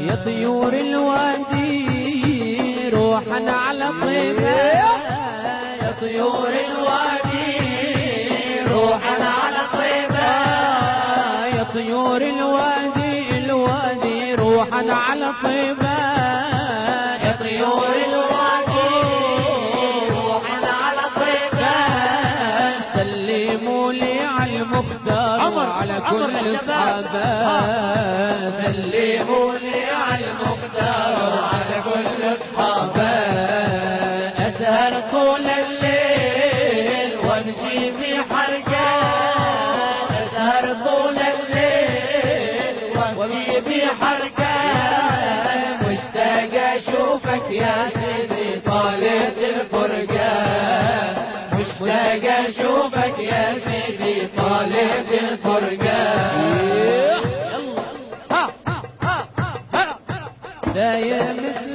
يا طيور الوادي روحا على طيبة، يا طيور الوادي روحا على طيبة، يا طيور الوادي الوادي روحا على طيبة، يا طيور الوادي روحا على طيبة. سلموا لي على المختار وعلى كل اصحابه، سلموا لي على المختار وعلى كل اصحابه. اسهر طول الليل وامشي في حرقه، اسهر طول الليل وامشي في حرقه. مشتاق اشوفك يا سيدي طالت الفرقه، مشتاق اشوفك يا سيدي طالت الفرقه. داير مثل